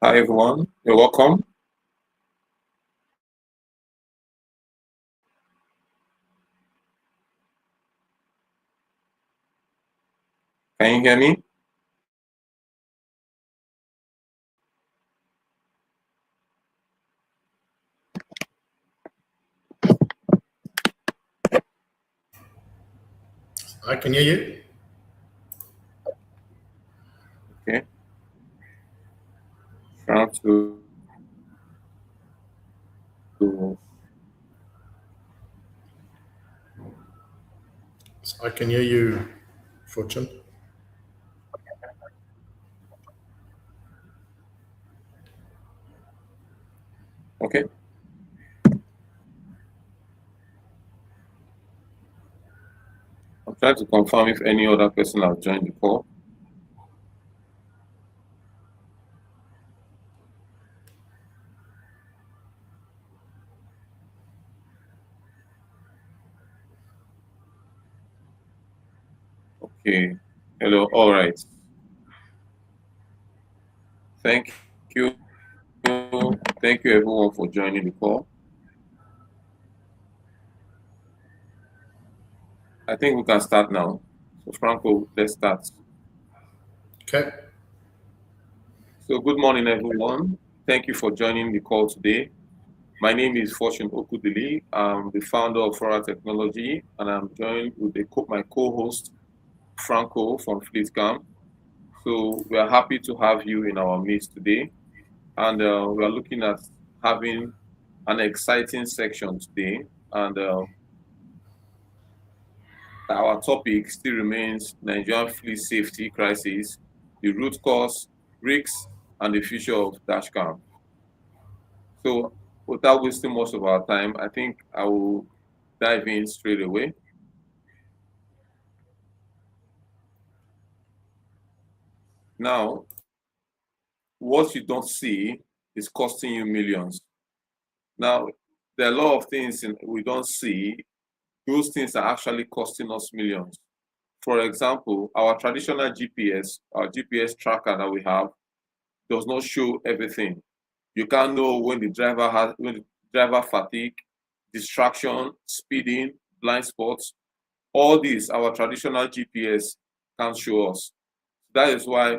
Hi everyone, you're welcome. Can you hear me? I can hear you. Okay. Trying to I can hear you, Fortune. okay. I'm trying to confirm if any other person has joined the call. Okay. Hello. All right. Thank you. Thank you everyone for joining the call. I think we can start now. So Franco, let's start. Okay. So good morning everyone. Thank you for joining the call today. My name is Fortune Okudili. I'm the founder of Fora Technology, and I'm joined with my co-host Franco from FleetCam. So we are happy to have you in our midst today, and we are looking at having an exciting section today. And our topic still remains Nigerian fleet safety crisis, the root cause, risks, and the future of dashcam. So without wasting much of our time, I think I will dive in straight away. Now, what you don't see is costing you millions. Now, there are a lot of things we don't see. Those things are actually costing us millions. For example, our traditional GPS, our GPS tracker that we have, does not show everything. You can't know when the driver fatigue, distraction, speeding, blind spots. All these our traditional GPS can't show us. That is why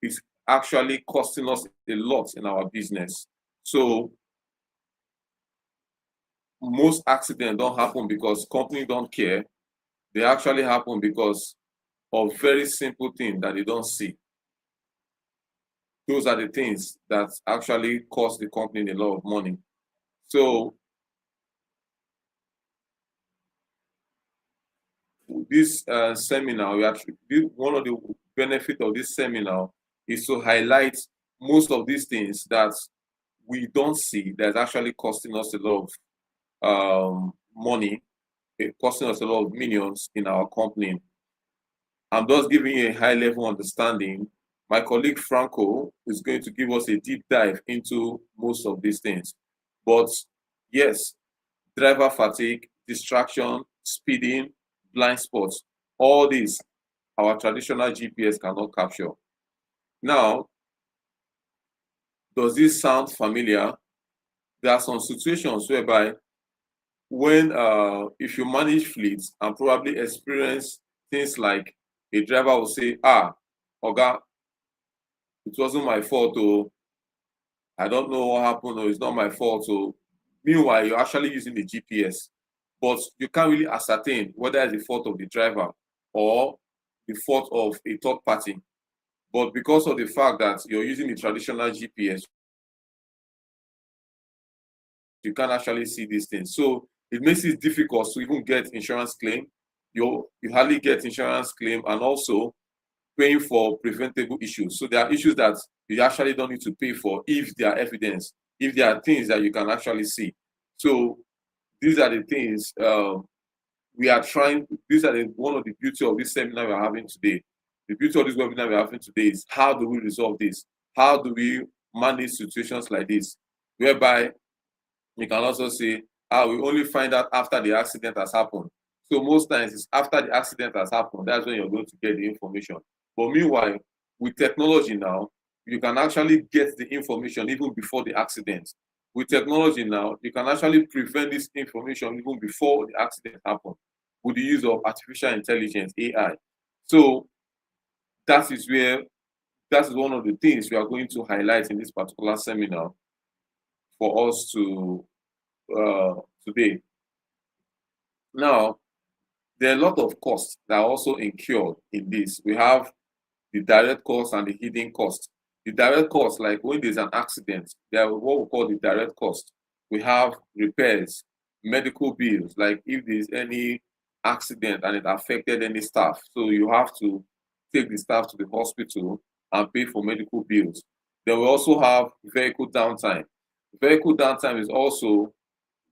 it's actually costing us a lot in our business. So most accidents don't happen because company don't care. They actually happen because of very simple things that they don't see. Those are the things that actually cost the company a lot of money. So this seminar, one of the benefits of this seminar is to highlight most of these things that we don't see that's actually costing us a lot of money, costing us a lot of millions in our company. I'm just giving you a high level understanding. My colleague Franco is going to give us a deep dive into most of these things. But yes, driver fatigue, distraction, speeding, blind spots, all these our traditional GPS cannot capture. Now, does this sound familiar? There are some situations whereby when if you manage fleets and probably experience things like a driver will say, Oga, it wasn't my fault, or I don't know what happened, or it's not my fault. So meanwhile, you're actually using the GPS, but you can't really ascertain whether it's the fault of the driver or the fault of a third party. But because of the fact that you're using the traditional GPS, you can't actually see these things. So it makes it difficult to even get insurance claim. You hardly get insurance claim, and also paying for preventable issues. So there are issues that you actually don't need to pay for if there are evidence, if there are things that you can actually see. So these are the things we are trying. These are one of the beauty of this seminar we are having today. The beauty of this webinar we are having today is how do we resolve this? How do we manage situations like this, whereby you can also say, we only find out after the accident has happened. So most times it's after the accident has happened, that's when you're going to get the information. But meanwhile, with technology now, you can actually get the information even before the accident. With technology now, you can actually prevent this information even before the accident happens with the use of artificial intelligence, AI. So that is one of the things we are going to highlight in this particular seminar for us to today. Now, there are a lot of costs that are also incurred in this. We have the direct cost and the hidden cost. The direct cost, like when there's an accident, there are what we call the direct cost. We have repairs, medical bills, like if there's any accident and it affected any staff. So you have to take the staff to the hospital and pay for medical bills. Then we also have vehicle downtime. Vehicle downtime is also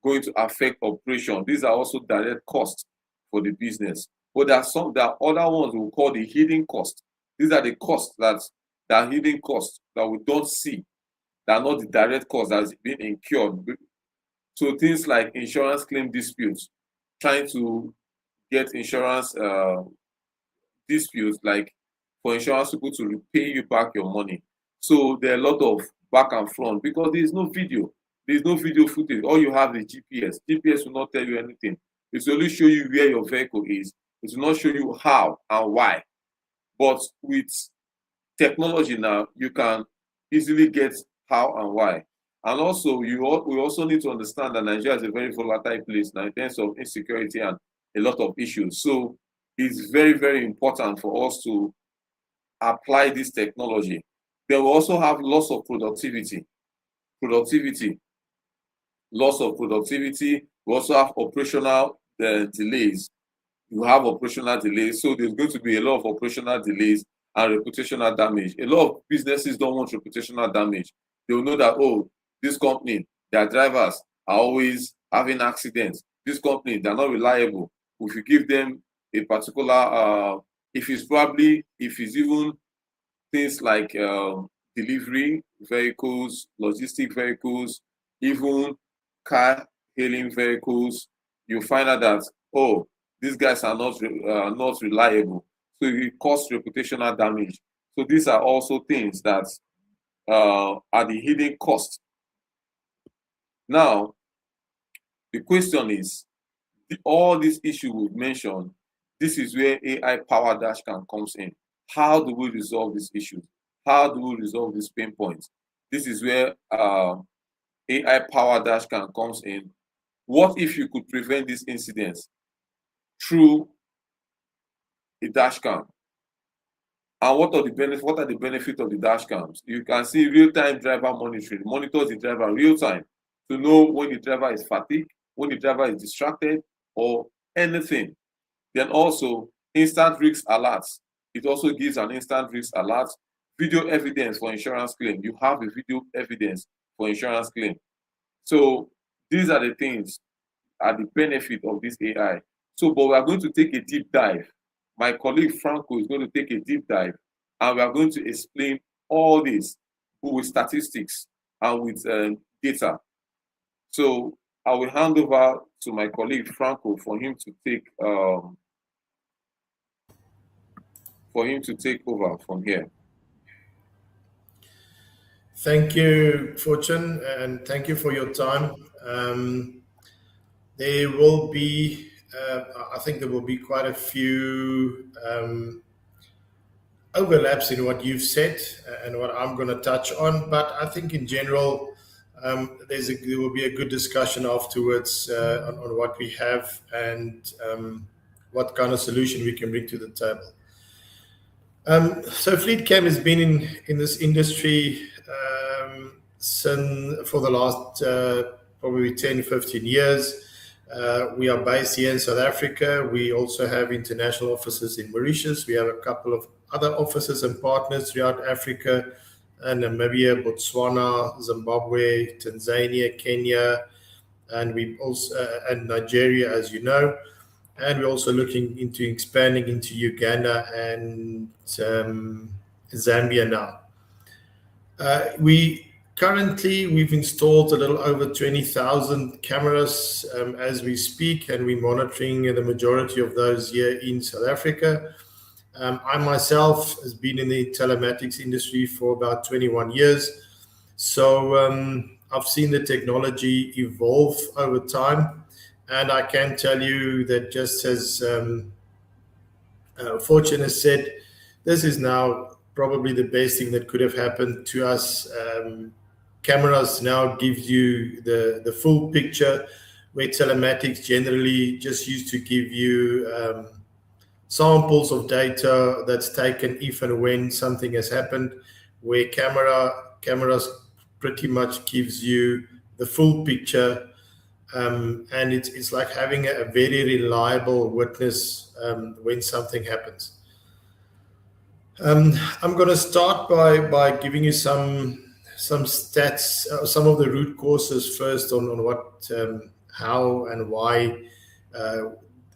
going to affect operation. These are also direct costs for the business. But there are other ones we call the hidden costs. These are the costs that are hidden costs that we don't see, that are not the direct costs that has been incurred. So things like insurance claim disputes, trying to get insurance disputes, like for insurance people to repay you back your money. So there are a lot of back and front because there is no video. There is no video footage. All you have is GPS. GPS will not tell you anything. It will only show you where your vehicle is. It will not show you how and why. But with technology now, you can easily get how and why. And also, we also need to understand that Nigeria is a very volatile place now in terms of insecurity and a lot of issues. So it's very, very important for us to apply this technology. Then we also have loss of productivity. Loss of productivity. We also have operational delays. You have operational delays. So there's going to be a lot of operational delays and reputational damage. A lot of businesses don't want reputational damage. They will know that, oh, this company, their drivers are always having accidents. This company, they're not reliable. If you give them a particular, if it's even things like delivery vehicles, logistic vehicles, even car hailing vehicles, you find out that, oh, these guys are not reliable. So it causes reputational damage. So these are also things that are the hidden cost. Now, the question is, all these issues we've mentioned, this is where AI power dashcam comes in. How do we resolve these issues? How do we resolve these pain points? This is where AI power dashcam comes in. What if you could prevent these incidents through a dashcam? And what are the benefits? What are the benefits of the dashcams? You can see real-time driver monitoring, monitors the driver real-time to know when the driver is fatigued, when the driver is distracted, or anything. Then also instant risk alerts. It also gives an instant risk alert. Video evidence for insurance claim. You have a video evidence for insurance claim. So these are the things, are the benefit of this AI. So, but we are going to take a deep dive. My colleague Franco is going to take a deep dive, and we are going to explain all this with statistics and with data. So I will hand over to my colleague Franco for him to take over from here. Thank you, Fortune, and thank you for your time. There will be, I think there will be quite a few overlaps in what you've said and what I'm going to touch on, but I think in general, there will be a good discussion afterwards on what we have and what kind of solution we can bring to the table. So FleetCam has been in this industry for the last probably 10, 15 years. We are based here in South Africa. We also have international offices in Mauritius. We have a couple of other offices and partners throughout Africa, and Namibia, Botswana, Zimbabwe, Tanzania, Kenya, and we also and Nigeria, as you know. And we're also looking into expanding into Uganda and Zambia now. We've installed a little over 20,000 cameras as we speak, and we're monitoring the majority of those here in South Africa. I myself has been in the telematics industry for about 21 years. So I've seen the technology evolve over time. And I can tell you that, just as Fortune has said, this is now probably the best thing that could have happened to us. Cameras now gives you the full picture, where telematics generally just used to give you samples of data that's taken if and when something has happened, where cameras pretty much gives you the full picture. And it's like having a very reliable witness when something happens. I'm going to start by giving you some stats, some of the root causes first on what, how, and why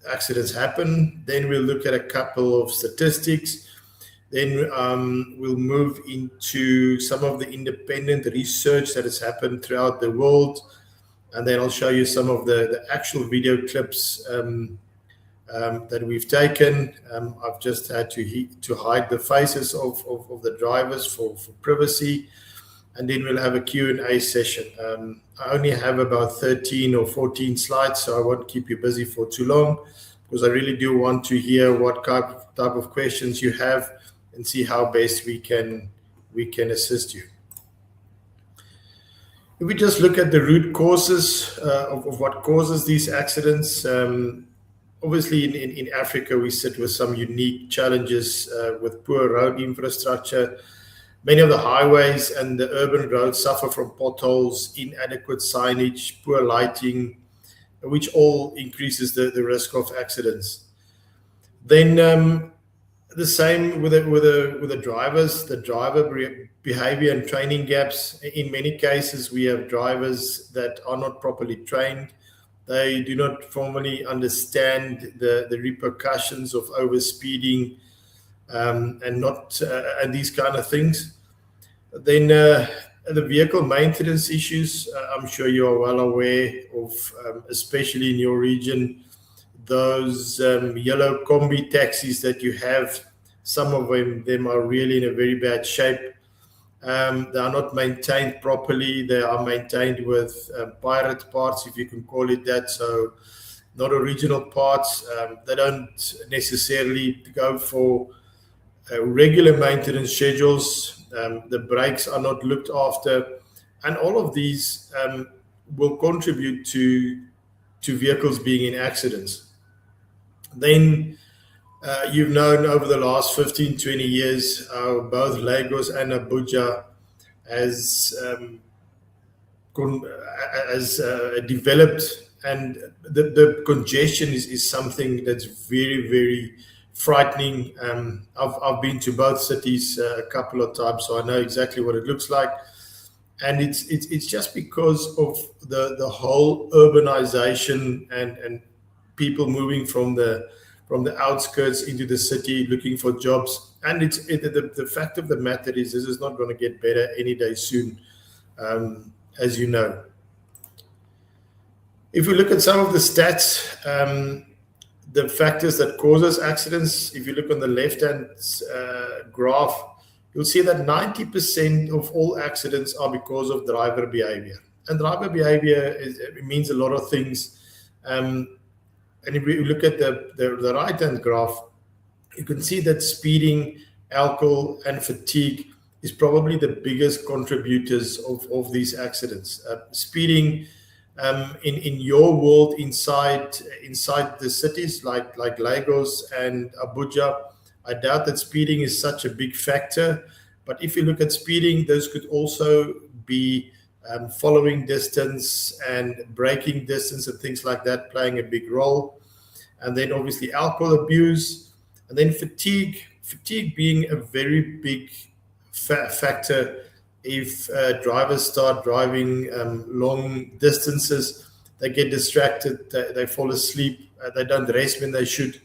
accidents happen. Then we'll look at a couple of statistics. Then we'll move into some of the independent research that has happened throughout the world. And then I'll show you some of the actual video clips that we've taken. I've just had to hide the faces of the drivers for privacy. And then we'll have a Q&A session. I only have about 13 or 14 slides, so I won't keep you busy for too long, because I really do want to hear what type of questions you have and see how best we can assist you. If we just look at the root causes of what causes these accidents, obviously in Africa we sit with some unique challenges with poor road infrastructure. Many of the highways and the urban roads suffer from potholes, inadequate signage, poor lighting, which all increases the risk of accidents. Then the same with the drivers, the driver behavior and training gaps. In many cases, we have drivers that are not properly trained. They do not formally understand the repercussions of overspeeding and these kind of things. Then the vehicle maintenance issues, I'm sure you are well aware of, especially in your region, those yellow combi taxis that you have. Some of them are really in a very bad shape. They are not maintained properly. They are maintained with pirate parts, if you can call it that. So not original parts. They don't necessarily go for regular maintenance schedules. The brakes are not looked after. And all of these will contribute to vehicles being in accidents. Then you've known over the last 15, 20 years, both Lagos and Abuja has developed, and the congestion is something that's very, very frightening. I've been to both cities a couple of times, so I know exactly what it looks like. And it's just because of the whole urbanization and people moving from the outskirts into the city looking for jobs. And the fact of the matter is, this is not going to get better any day soon, as you know. If we look at some of the stats, the factors that causes accidents, if you look on the left-hand graph, you'll see that 90% of all accidents are because of driver behavior. And driver behavior means a lot of things. And if we look at the right-hand graph, you can see that speeding, alcohol, and fatigue is probably the biggest contributors of these accidents. Speeding in your world inside the cities like Lagos and Abuja, I doubt that speeding is such a big factor. But if you look at speeding, those could also be following distance and braking distance and things like that playing a big role. And then obviously alcohol abuse, and then fatigue being a very big factor. If drivers start driving long distances, they get distracted, they fall asleep, they don't rest when they should.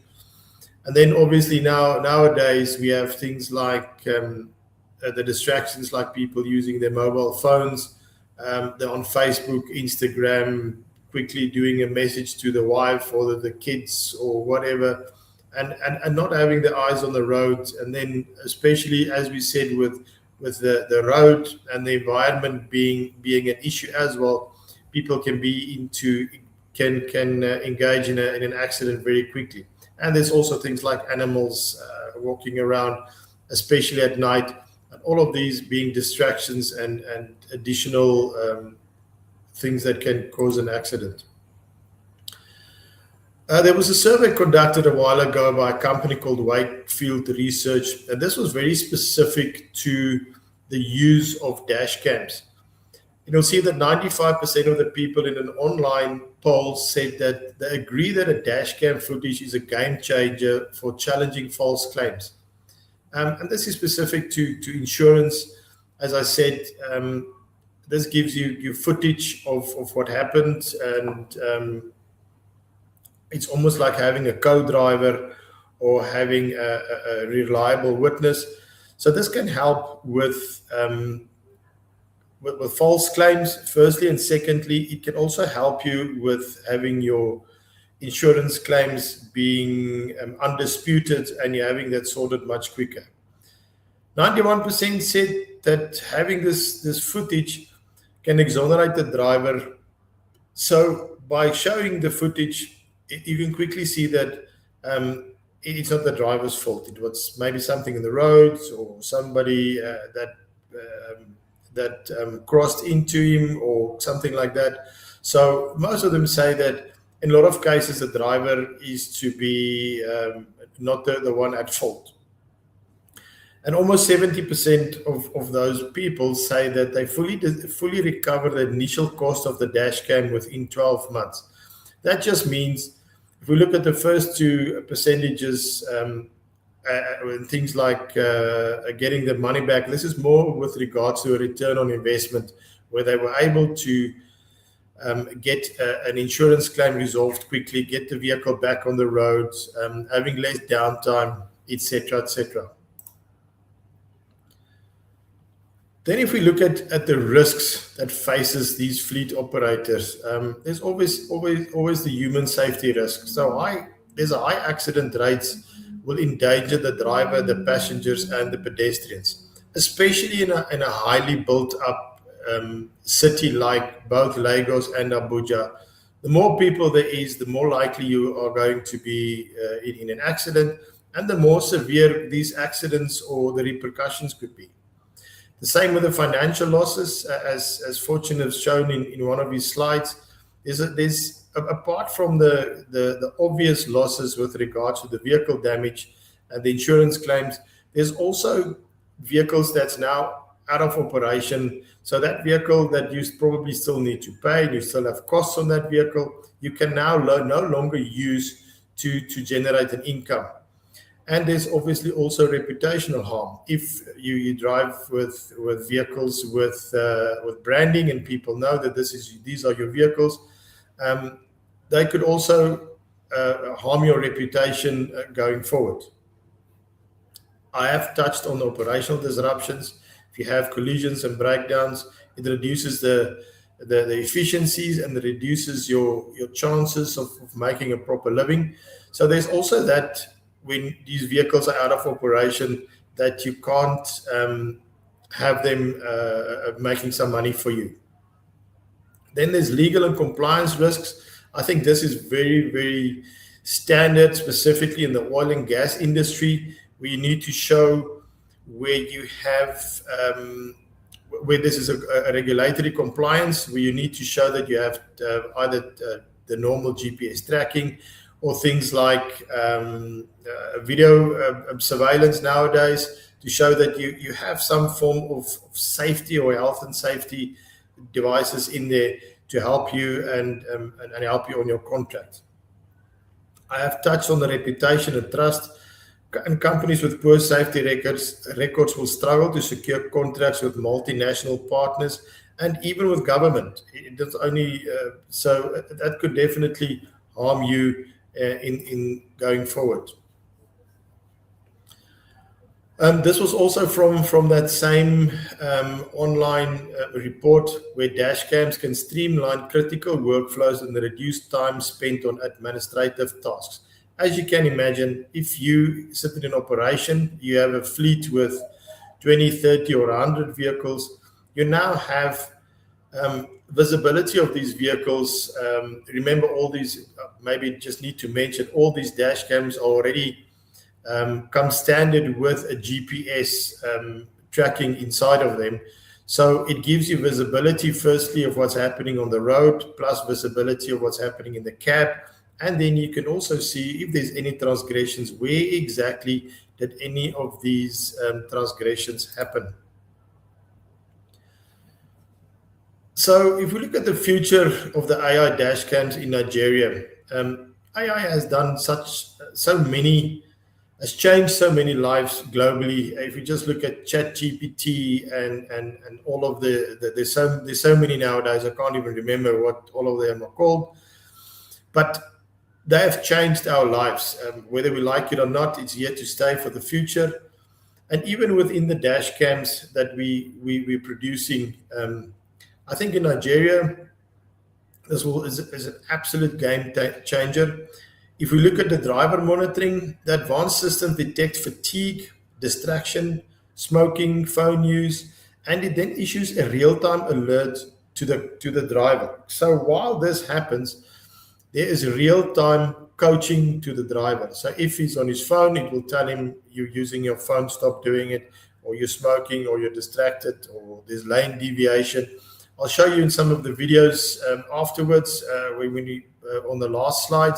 And then obviously nowadays we have things like the distractions, like people using their mobile phones. They're on Facebook, Instagram, quickly doing a message to the wife or the kids or whatever, and not having the eyes on the road. And then especially, as we said, with the road and the environment being an issue as well, people can engage in an accident very quickly. And there's also things like animals walking around, especially at night, and all of these being distractions and additional things that can cause an accident. There was a survey conducted a while ago by a company called Wakefield Research, and this was very specific to the use of dash cams. You'll see that 95% of the people in an online poll said that they agree that a dash cam footage is a game changer for challenging false claims. And this is specific to insurance. As I said, this gives you footage of what happened, and it's almost like having a co-driver or having a reliable witness. So this can help with false claims, firstly, and secondly, it can also help you with having your insurance claims being undisputed, and you're having that sorted much quicker. 91% said that having this footage can exonerate the driver. So by showing the footage, you can quickly see that it's not the driver's fault. It was maybe something in the roads or somebody that crossed into him or something like that. So most of them say that in a lot of cases, the driver is to be not the one at fault. And almost 70% of those people say that they fully recover the initial cost of the dash cam within 12 months. That just means, if we look at the first two percentages, things like getting the money back, this is more with regards to a return on investment, where they were able to get an insurance claim resolved quickly, get the vehicle back on the roads, having less downtime, etc., etc. Then if we look at the risks that faces these fleet operators, there's always the human safety risk. So there's a high accident rates will endanger the driver, the passengers, and the pedestrians, especially in a highly built up city like both Lagos and Abuja. The more people there is, the more likely you are going to be in an accident, and the more severe these accidents or the repercussions could be. The same with the financial losses, as Fortune has shown in one of his slides. There's apart from the obvious losses with regards to the vehicle damage and the insurance claims, there's also vehicles that's now out of operation. So that vehicle that you probably still need to pay, you still have costs on that vehicle, you can now no longer use to generate an income. And there's obviously also reputational harm. If you drive with vehicles with branding and people know that these are your vehicles, they could also harm your reputation going forward. I have touched on operational disruptions. If you have collisions and breakdowns, it reduces the efficiencies and it reduces your chances of making a proper living. So there's also that when these vehicles are out of operation, that you can't have them making some money for you. Then there's legal and compliance risks. I think this is very, very standard, specifically in the oil and gas industry, where you need to show where you have, where this is a regulatory compliance, where you need to show that you have either the normal GPS tracking or things like video surveillance nowadays, to show that you have some form of safety or health and safety devices in there to help you and help you on your contract. I have touched on the reputation and trust. And companies with poor safety records will struggle to secure contracts with multinational partners and even with government. It's only so that could definitely harm you in going forward. This was also from that same online report, where dash cams can streamline critical workflows and reduce time spent on administrative tasks. as you can imagine, if you sit in an operation, you have a fleet with 20, 30, or 100 vehicles, you now have visibility of these vehicles. Remember, all these, maybe just need to mention, all these dash cams are already come standard with a GPS tracking inside of them. So it gives you visibility, firstly, of what's happening on the road, plus visibility of what's happening in the cab. And then you can also see if there's any transgressions, where exactly did any of these transgressions happen. So if we look at the future of the AI dash cams in Nigeria, AI has done has changed so many lives globally. If you just look at ChatGPT and all of there's so many nowadays, I can't even remember what all of them are called, but they have changed our lives. Whether we like it or not, it's here to stay for the future. And even within the dash cams that we're producing, I think in Nigeria, this is an absolute game changer. If we look at the driver monitoring, the advanced system detects fatigue, distraction, smoking, phone use, and it then issues a real-time alert to the driver. So while this happens, there is real-time coaching to the driver. So if he's on his phone, it will tell him, you're using your phone, stop doing it, or you're smoking, or you're distracted, or there's lane deviation. I'll show you in some of the videos afterwards when we on the last slide,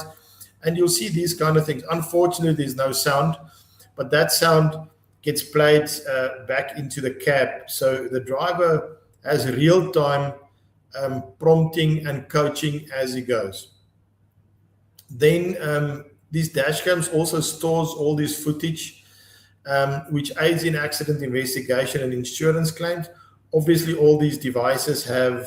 and you'll see these kind of things. Unfortunately, there's no sound, but that sound gets played back into the cab. So the driver has real-time prompting and coaching as he goes. Then these dash cams also stores all this footage, which aids in accident investigation and insurance claims. Obviously, all these devices have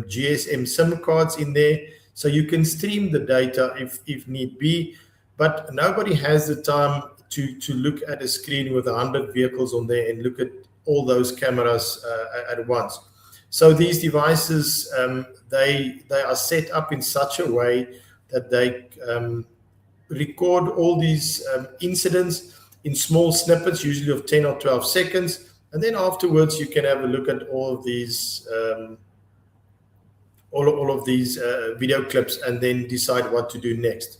GSM SIM cards in there, so you can stream the data if need be, but nobody has the time to look at a screen with 100 vehicles on there and look at all those cameras at once. So these devices, they are set up in such a way that they record all these incidents in small snippets, usually of 10 or 12 seconds. And then afterwards, you can have a look at all of these video clips and then decide what to do next.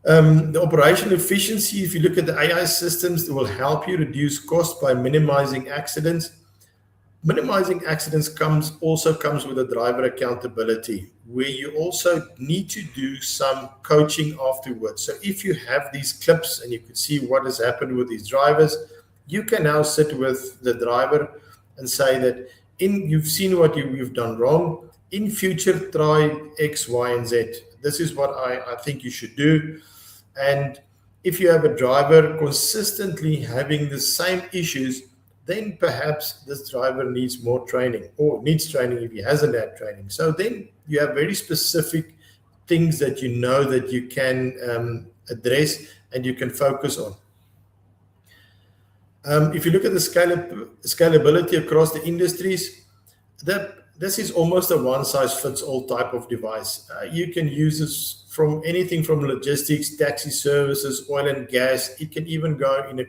The operational efficiency, if you look at the AI systems, it will help you reduce costs by minimizing accidents. Minimizing accidents also comes with a driver accountability, where you also need to do some coaching afterwards. So if you have these clips and you can see what has happened with these drivers, you can now sit with the driver and say that you've seen what you've done wrong. In future, try X, Y, and Z. This is what I think you should do. And if you have a driver consistently having the same issues, then perhaps this driver needs more training, or needs training if he hasn't had training. So then you have very specific things that you know that you can address and you can focus on. If you look at the scalability across the industries, this is almost a one-size-fits-all type of device. You can use this from anything from logistics, taxi services, oil and gas. It can even go in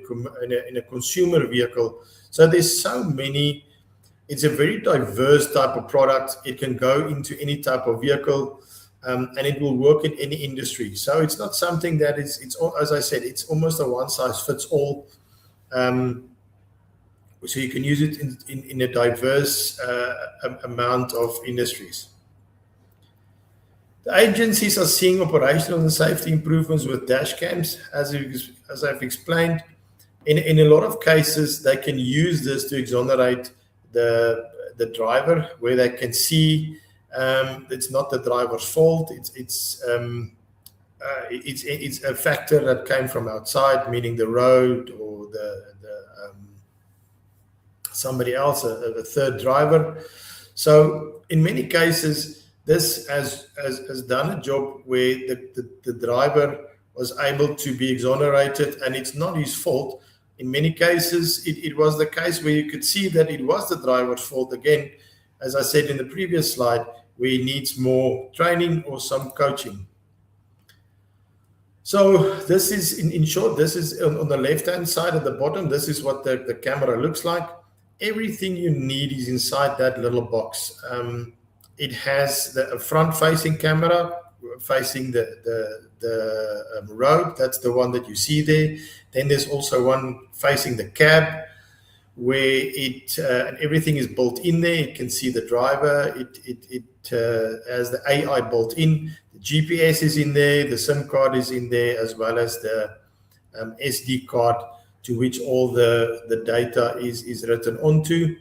a consumer vehicle. So there's so many. It's a very diverse type of product. It can go into any type of vehicle, and it will work in any industry. So it's not something that it's as I said, it's almost a one-size-fits-all. So you can use it in a diverse amount of industries. The agencies are seeing operational and safety improvements with dash cams, as I've explained. In a lot of cases, they can use this to exonerate the driver, where they can see it's not the driver's fault. It's a factor that came from outside, meaning the road or somebody else, a third driver. So in many cases, this has done a job where the driver was able to be exonerated, and it's not his fault. In many cases, it was the case where you could see that it was the driver's fault. Again, as I said in the previous slide, where he needs more training or some coaching. So this is, in short, this is on the left-hand side at the bottom. This is what the camera looks like. Everything you need is inside that little box. It has a front-facing camera facing the road. That's the one that you see there. Then there's also one facing the cab, where and everything is built in there. You can see the driver. It has the AI built in. The GPS is in there. The SIM card is in there, as well as the SD card, to which all the data is written onto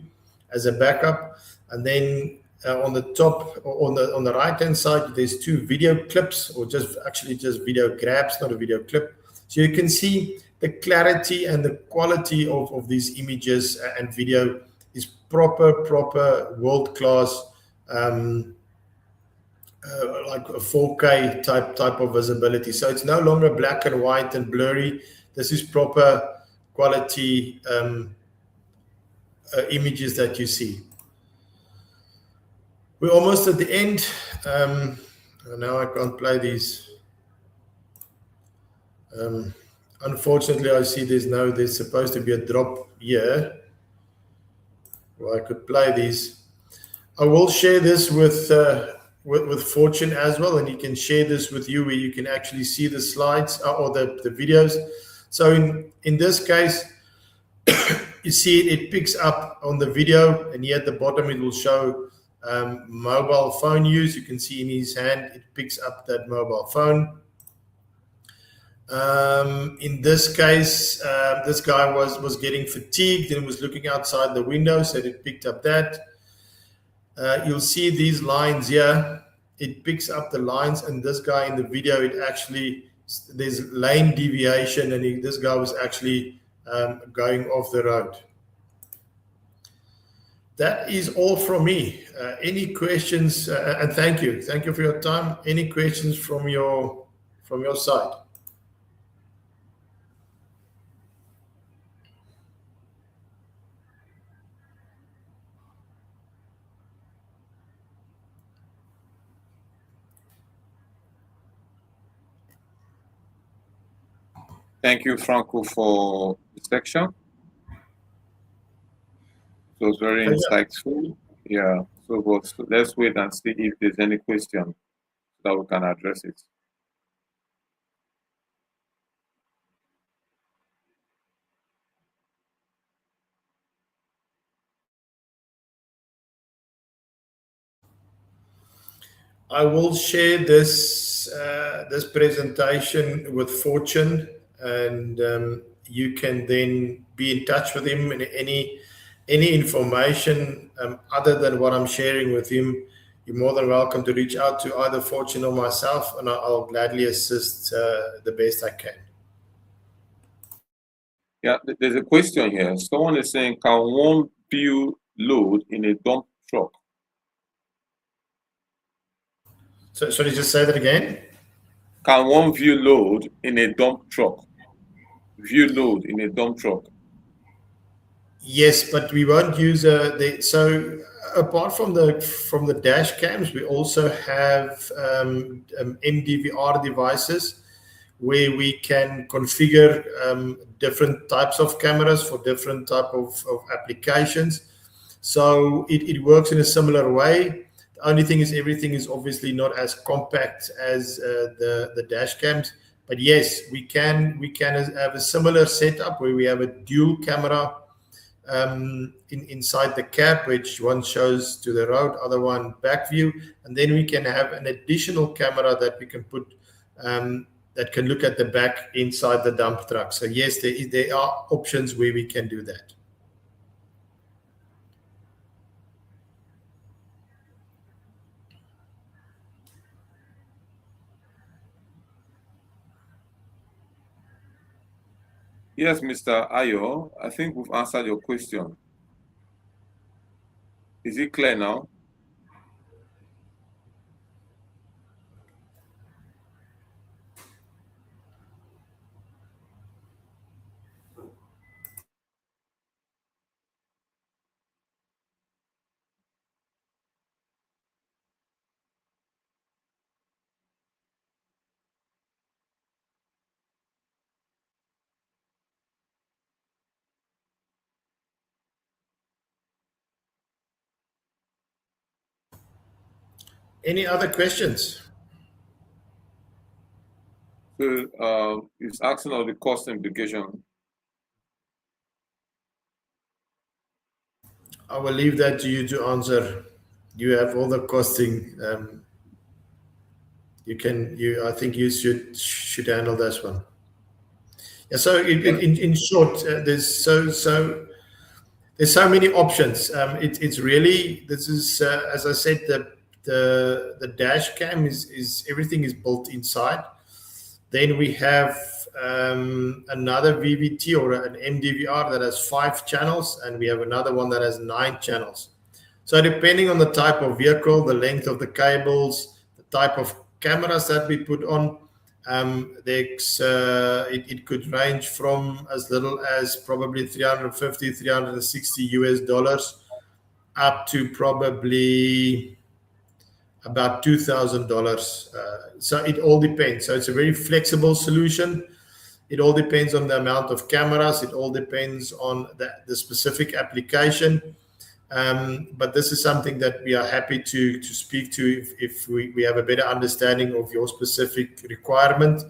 as a backup. And then on the top, on the right hand side, there's two video clips, or just video grabs, not a video clip. So you can see the clarity and the quality of these images and video is proper world class, like a 4K type of visibility. So it's no longer black and white and blurry. This is proper quality images that you see. We're almost at the end. Now I can't play these. Unfortunately, I see there's supposed to be a drop here. Well, I could play these. I will share this with Fortune as well, and he can share this with you, where you can actually see the slides or the videos. So in this case, you see it picks up on the video, and here at the bottom it will show mobile phone use. You can see in his hand it picks up that mobile phone. In this case, this guy was getting fatigued and was looking outside the window, so it picked up that. You'll see these lines here. It picks up the lines, and this guy in the video, there's lane deviation, and this guy was actually going off the road. That is all from me. Any questions? And thank you for your time. Any questions from your side? Thank you, Franco, for the section. It was very insightful. Yeah. So let's wait and see if there's any question that we can address it. I will share this presentation with Fortune, and you can then be in touch with him. And any information other than what I'm sharing with him, you're more than welcome to reach out to either Fortune or myself, and I'll gladly assist the best I can. Yeah, there's a question here. Someone is saying, can one view load in a dump truck? So sorry, just say that again. Can one view load in a dump truck? View load in a dump truck. Yes, but we won't use so apart from the dash cams, we also have MDVR devices where we can configure different types of cameras for different type of applications. So it works in a similar way. The only thing is everything is obviously not as compact as the dash cams. But yes, we can have a similar setup where we have a dual camera inside the cab, which one shows to the road, other one back view, and then we can have an additional camera that we can put that can look at the back inside the dump truck. So yes, there are options where we can do that. Yes, Mr. Ayo, I think we've answered your question. Is it clear now? Any other questions? So it's asking of the cost implication. I will leave that to you to answer. You have all the costing. You can. You. I think you should handle this one. Yeah. So Yeah. in short, there's so many options. It's really, this is as I said, the dash cam is everything is built inside. Then we have another VVT or an MDVR that has 5 channels, and we have another one that has 9 channels. So depending on the type of vehicle, the length of the cables, the type of cameras that we put on, it could range from as little as probably 350, 360 US dollars up to probably about $2,000. So it all depends. So it's a very flexible solution. It all depends on the amount of cameras. It all depends on the specific application. But this is something that we are happy to speak to if we have a better understanding of your specific requirement.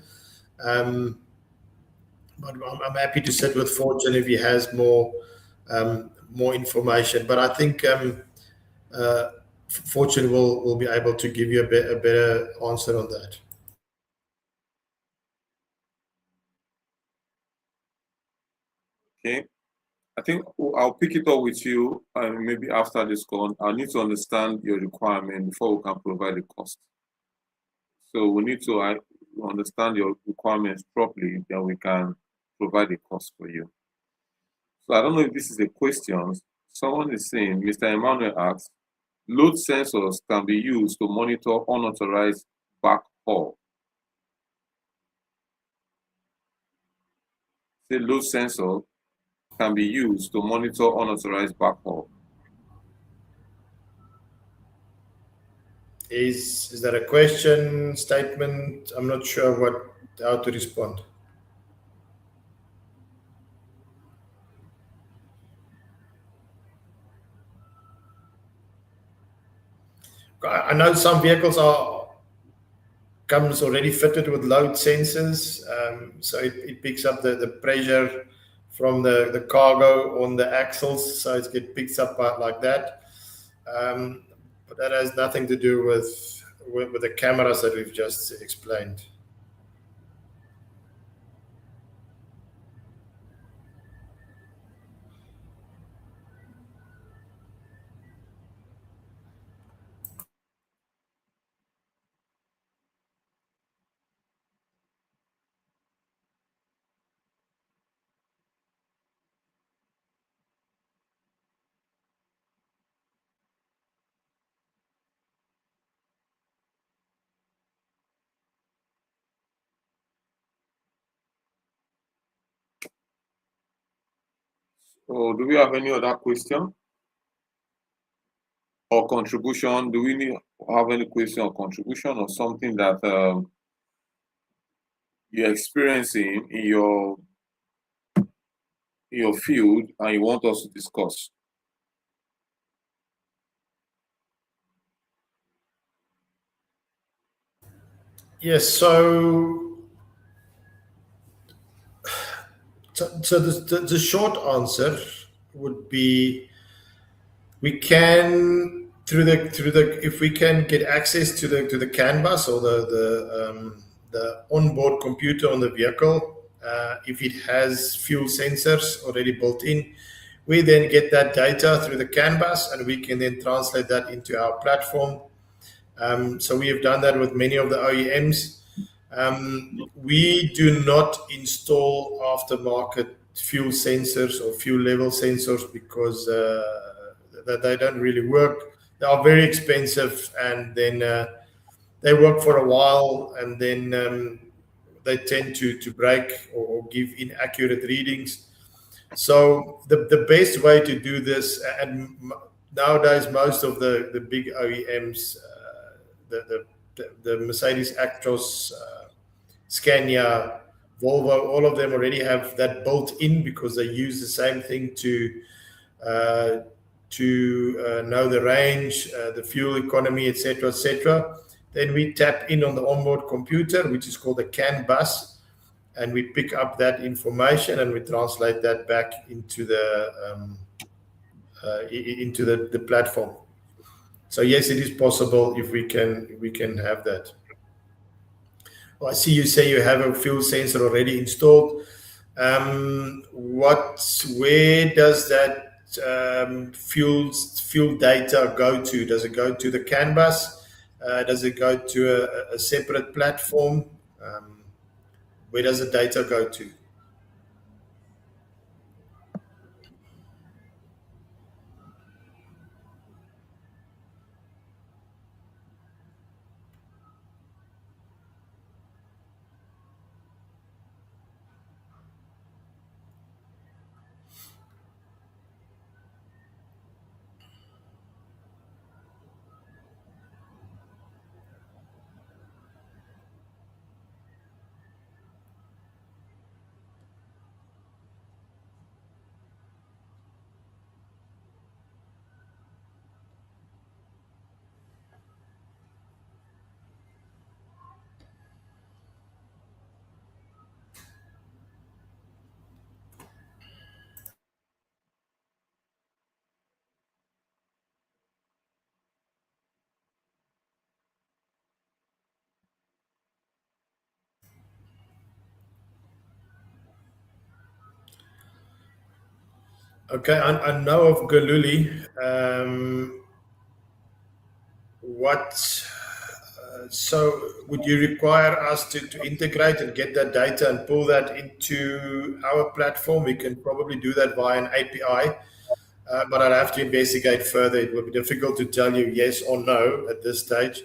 But I'm happy to sit with Fortune if he has more information. But I think Fortune will be able to give you a better answer on that. Okay. I think I'll pick it up with you, and maybe after this call, I need to understand your requirement before we can provide the cost. So we need to understand your requirements properly, then we can provide a cost for you. So I don't know if this is a question. Someone is saying, Mr. Emmanuel asks, load sensors can be used to monitor unauthorized backhaul. Say load sensor can be used to monitor unauthorized backhaul. Is that a question, statement? I'm not sure how to respond. I know some vehicles comes already fitted with load sensors, so it picks up the pressure from the cargo on the axles, so it picks up like that. But that has nothing to do with the cameras that we've just explained. So do we have any other question or contribution? Do we have any question or contribution or something that you're experiencing in your field and you want us to discuss? Yes, so the short answer would be we can through the if we can get access to the CAN bus or the onboard computer on the vehicle, if it has fuel sensors already built in, we then get that data through the CAN bus and we can then translate that into our platform. So we have done that with many of the OEMs. We do not install aftermarket fuel sensors or fuel level sensors because they don't really work. They are very expensive, and then they work for a while, and then they tend to break or give inaccurate readings. So the best way to do this, and nowadays most of the big OEMs, the Mercedes Actros, Scania, Volvo, all of them already have that built in because they use the same thing to to know the range, the fuel economy, etc., etc. Then we tap in on the onboard computer, which is called a CAN bus, and we pick up that information and we translate that back into the platform. So yes, it is possible if we can have that. Well, I see you say you have a fuel sensor already installed. Where does that fuel data go to? Does it go to the CAN bus? Does it go to a separate platform? Where does the data go to? Okay, I know of Galuli. What So would you require us to integrate and get that data and pull that into our platform? We can probably do that via an API, but I'd have to investigate further. It would be difficult to tell you yes or no at this stage.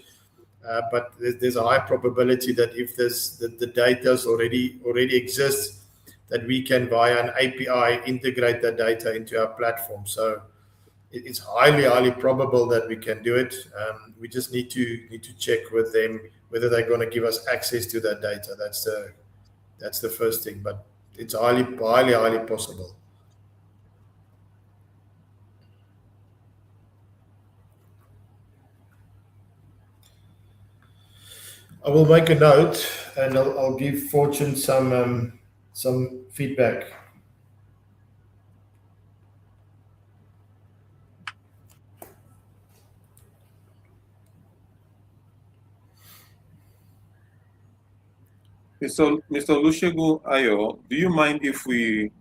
But there's a high probability that if the data already exists, that we can via an API integrate that data into our platform. So it's highly probable that we can do it. We just need to check with them whether they're going to give us access to that data. That's the first thing, but it's highly possible. I will make a note and I'll give Fortune some feedback. Mr. Olusegun Ayo, do you mind if we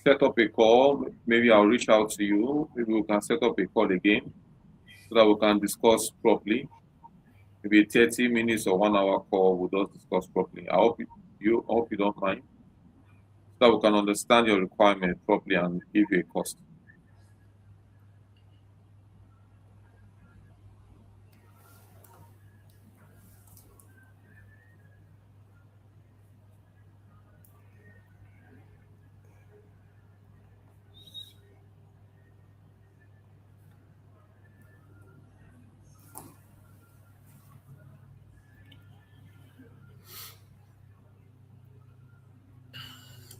set up a call? Maybe I'll reach out to you. Maybe we can set up a call again so that we can discuss properly. Maybe a 30 minutes or 1 hour call, we'll just discuss properly. I hope you don't mind, so that we can understand your requirement properly and give you a cost.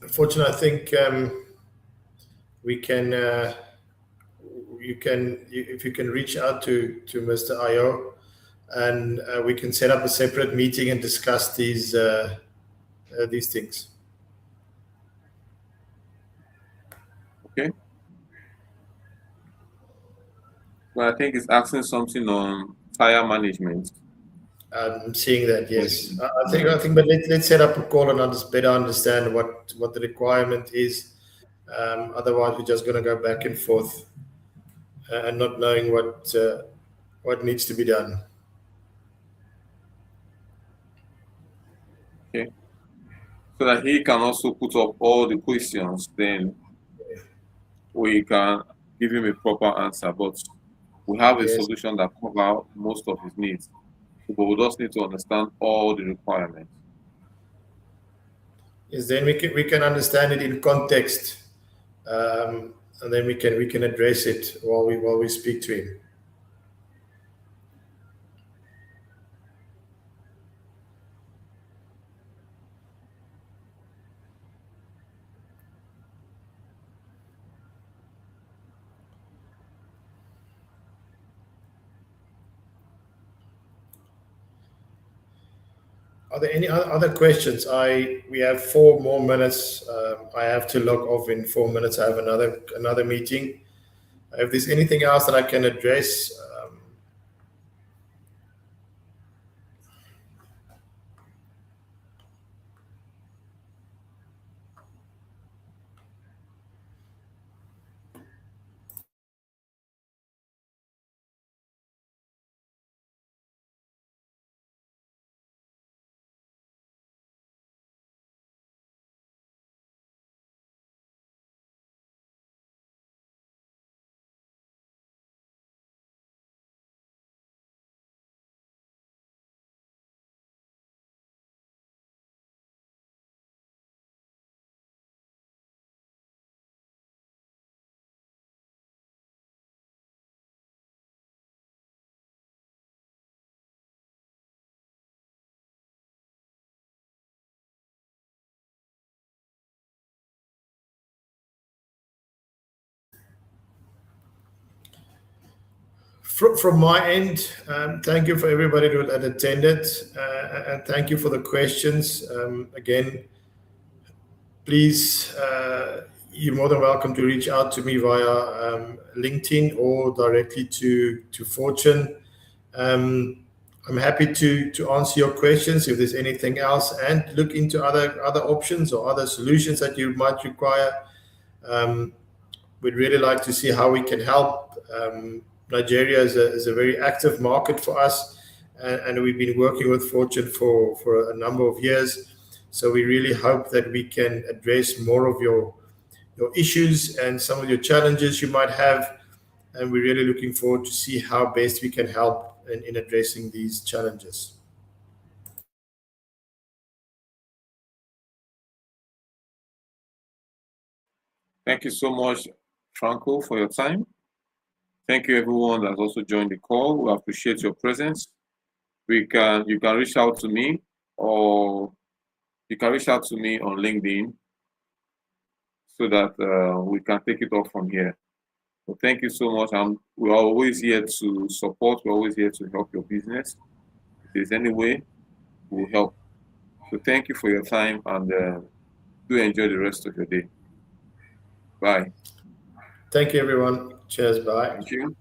Fortunately, I think we can. If you can reach out to Mr. Ayo, and we can set up a separate meeting and discuss these things. Okay. Well, I think it's asking something on tire management. I'm seeing that. Yes, I think. But let's set up a call and better understand what the requirement is. Otherwise, we're just going to go back and forth and not knowing what needs to be done. Okay. So that he can also put up all the questions, then we can give him a proper answer. But we have a Yes. solution that covers most of his needs. But we just need to understand all the requirements. Yes. Then we can understand it in context, and then we can address it while we speak to him. Are there any other questions? We have 4 more minutes. I have to log off in 4 minutes. I have another meeting. If there's anything else that I can address, from my end, thank you for everybody that attended, and thank you for the questions. Again, please, you're more than welcome to reach out to me via LinkedIn or directly to Fortune. I'm happy to answer your questions if there's anything else, and look into other options or other solutions that you might require. We'd really like to see how we can help. Nigeria is a very active market for us, and we've been working with Fortune for a number of years. So we really hope that we can address more of your issues and some of your challenges you might have. And we're really looking forward to see how best we can help in addressing these challenges. Thank you so much, Franco, for your time. Thank you, everyone that's also joined the call. We appreciate your presence. You can reach out to me, or you can reach out to me on LinkedIn so that we can take it off from here. So thank you so much. We're always here to support. We're always here to help your business. If there's any way, we'll help. So thank you for your time, and do enjoy the rest of your day. Bye. Thank you, everyone. Cheers. Bye. Thank you.